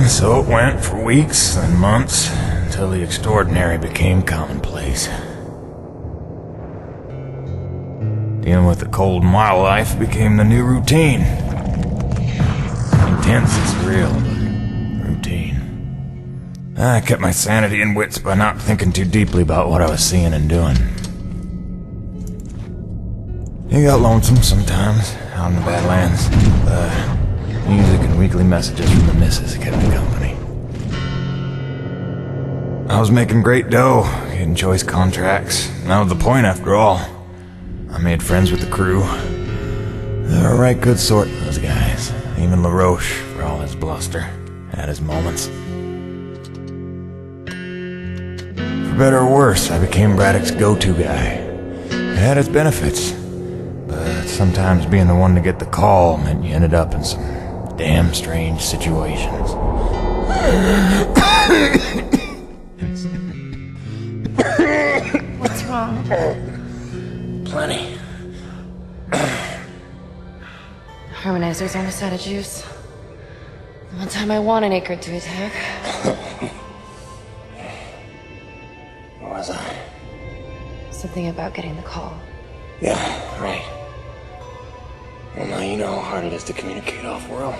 So it went for weeks and months, until the extraordinary became commonplace. Dealing with the cold and wild life became the new routine. Intense and surreal, but routine. I kept my sanity and wits by not thinking too deeply about what I was seeing and doing. It got lonesome sometimes, out in the Badlands, but music and weekly messages from the missus kept me company. I was making great dough, getting choice contracts. That was the point after all. I made friends with the crew. They were a right good sort, those guys. Even LaRoche, for all his bluster, had his moments. For better or worse, I became Braddock's go-to guy. It had its benefits, but sometimes being the one to get the call meant you ended up in some damn strange situations. What's wrong? Plenty. Harmonizer's almost out of juice. The one time I want an acre to attack. Where was I? Something about getting the call. Yeah, right. Well, now you know how hard it is to communicate off-world.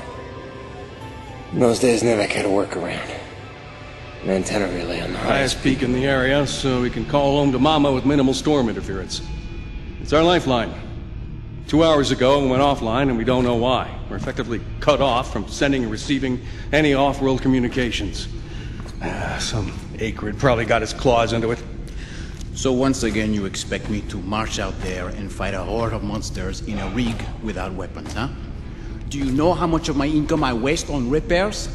In those days, Nevek had a workaround. An antenna relay on the highest peak in the area, so we can call home to Mama with minimal storm interference. It's our lifeline. 2 hours ago, we went offline, and we don't know why. We're effectively cut off from sending and receiving any off-world communications. Some acrid probably got his claws into it. So once again, you expect me to march out there and fight a horde of monsters in a rig without weapons, huh? Do you know how much of my income I waste on repairs?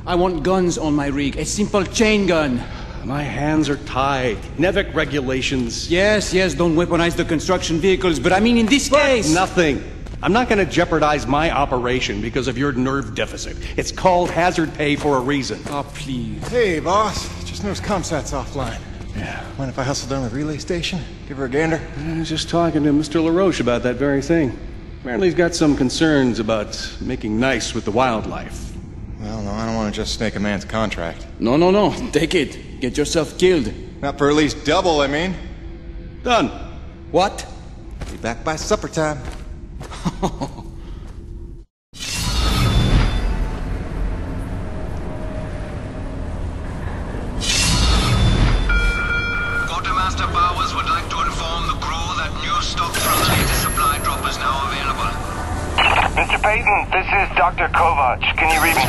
I want guns on my rig, a simple chain gun. My hands are tied. Nevek regulations. Yes, don't weaponize the construction vehicles, but I mean in this case... Nothing. I'm not going to jeopardize my operation because of your nerve deficit. It's called hazard pay for a reason. Oh, please. Hey, boss. Just noticed ComSat's offline. Yeah. Mind if I hustle down to the relay station? Give her a gander? I was just talking to Mr. LaRoche about that very thing. Apparently he's got some concerns about making nice with the wildlife. Well, no, I don't want to just snake a man's contract. No. Take it. Get yourself killed. Not for at least double, I mean. Done. What? Be back by supper time. Quartermaster Bowers would like to inform the crew that new stock from the latest supply drop is now available. Mr. Payton, this is Dr. Kovac. Can you read me?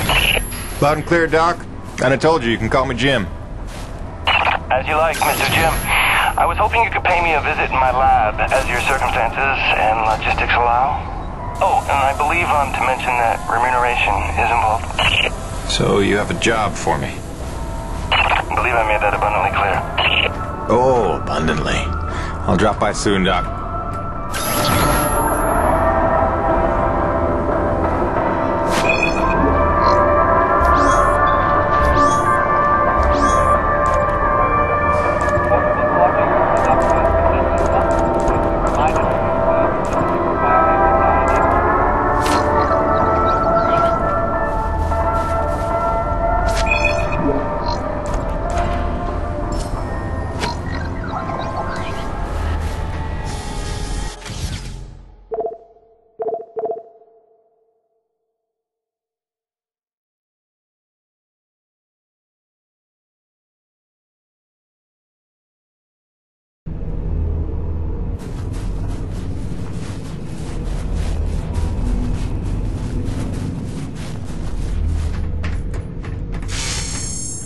Loud and clear, Doc. Kinda told you can call me Jim. As you like, Mr. Jim. I was hoping you could pay me a visit in my lab, as your circumstances and logistics allow. Oh, and I believe to mention that remuneration is involved. So you have a job for me? I believe I made that abundantly clear. Oh, abundantly. I'll drop by soon, Doc.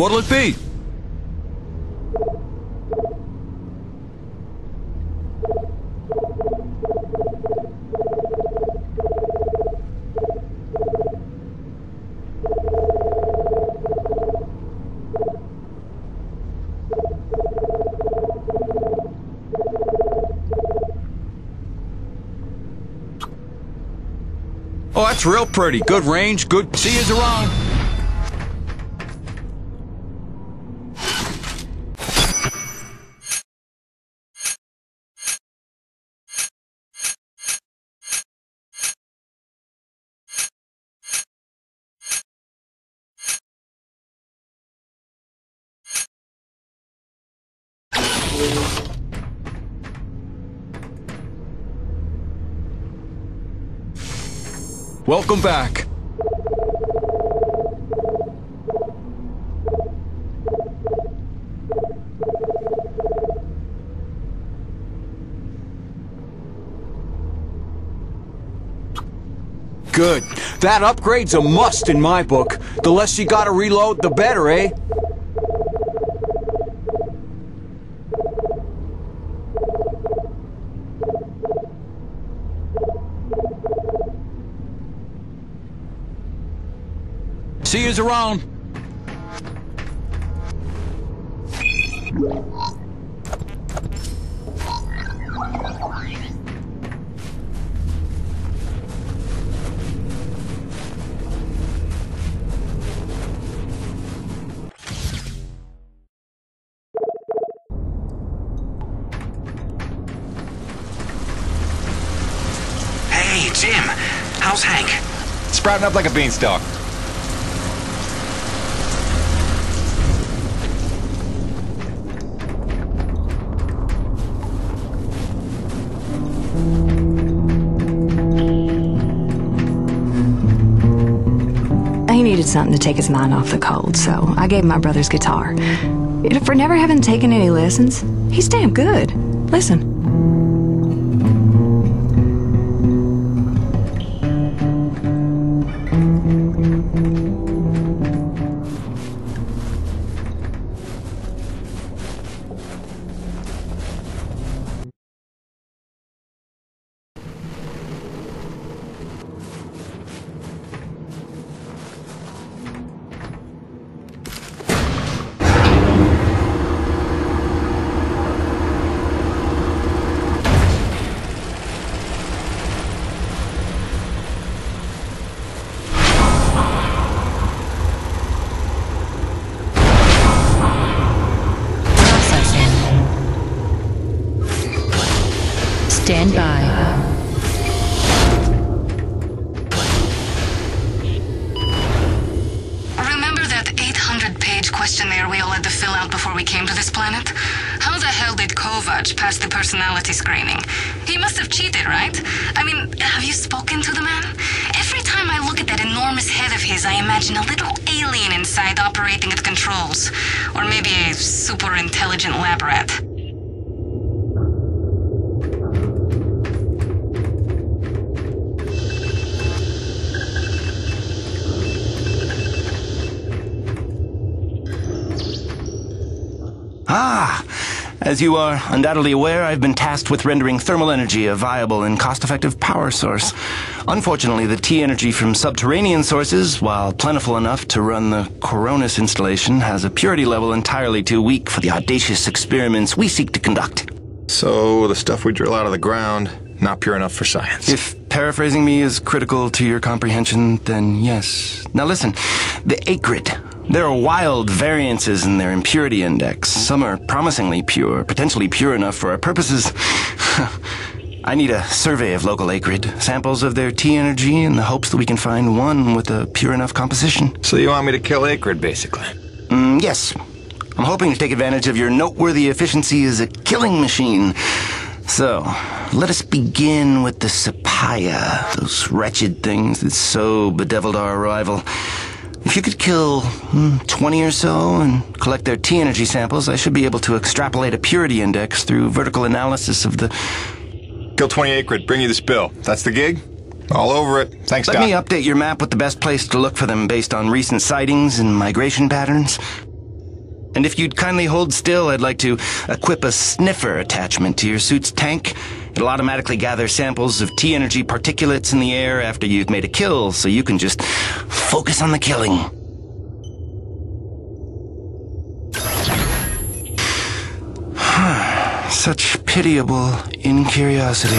What'll it be? Oh, that's real pretty. Good range, good... See yous around. Welcome back. Good. That upgrade's a must in my book. The less you gotta reload, the better, eh? See yous around. Hey, Jim. How's Hank? Sprouting up like a beanstalk. He needed something to take his mind off the cold, so I gave him my brother's guitar. For never having taken any lessons, he's damn good. Listen. Stand by. Remember that 800-page questionnaire we all had to fill out before we came to this planet? How the hell did Kovac pass the personality screening? He must have cheated, right? I mean, have you spoken to the man? Every time I look at that enormous head of his, I imagine a little alien inside operating at controls. Or maybe a super intelligent lab rat. Ah, as you are undoubtedly aware, I've been tasked with rendering thermal energy a viable and cost-effective power source. Unfortunately, the T-energy from subterranean sources, while plentiful enough to run the Coronis installation, has a purity level entirely too weak for the audacious experiments we seek to conduct. So, the stuff we drill out of the ground, not pure enough for science. If paraphrasing me is critical to your comprehension, then yes. Now listen, the acrid. There are wild variances in their impurity index. Some are promisingly pure, potentially pure enough for our purposes. I need a survey of local acrid, samples of their T-energy in the hopes that we can find one with a pure enough composition. So you want me to kill acrid, basically? Yes. I'm hoping to take advantage of your noteworthy efficiency as a killing machine. So, let us begin with the Sapaya, those wretched things that so bedeviled our arrival. If you could kill 20 or so and collect their T-energy samples, I should be able to extrapolate a purity index through vertical analysis of the... Kill 20 acrid, bring you the spill. That's the gig? All over it. Thanks, Doc. Let me update your map with the best place to look for them based on recent sightings and migration patterns. And if you'd kindly hold still, I'd like to equip a sniffer attachment to your suit's tank. It'll automatically gather samples of T-energy particulates in the air after you've made a kill, so you can just focus on the killing. Such pitiable incuriosity.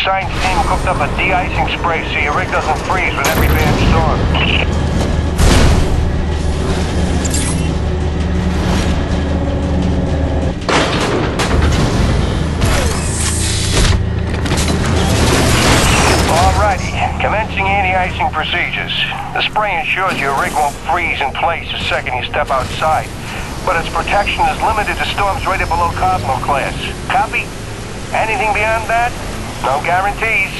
science team cooked up a de-icing spray so your rig doesn't freeze with every bad storm. Alrighty, commencing anti-icing procedures. The spray ensures your rig won't freeze in place the second you step outside, but its protection is limited to storms rated below Cosmo class. Copy? Anything beyond that? No guarantees.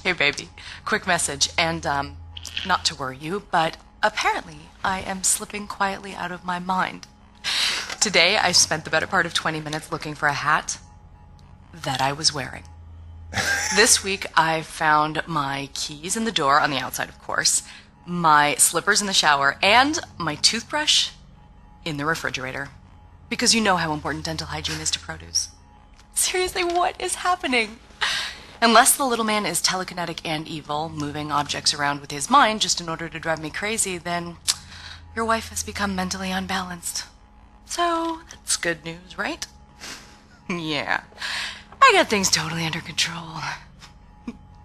Hey baby, quick message, and not to worry you, but apparently I am slipping quietly out of my mind. Today I spent the better part of 20 minutes looking for a hat that I was wearing. This week I found my keys in the door, on the outside of course, my slippers in the shower, and my toothbrush in the refrigerator. Because you know how important dental hygiene is to produce. Seriously, what is happening? Unless the little man is telekinetic and evil, moving objects around with his mind just in order to drive me crazy, then your wife has become mentally unbalanced. So, that's good news, right? Yeah. I got things totally under control.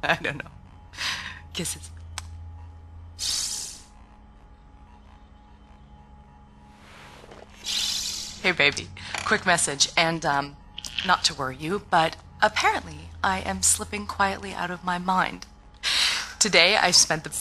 I don't know. Kisses. Hey baby, quick message, and not to worry you, but apparently I am slipping quietly out of my mind. Today I spent the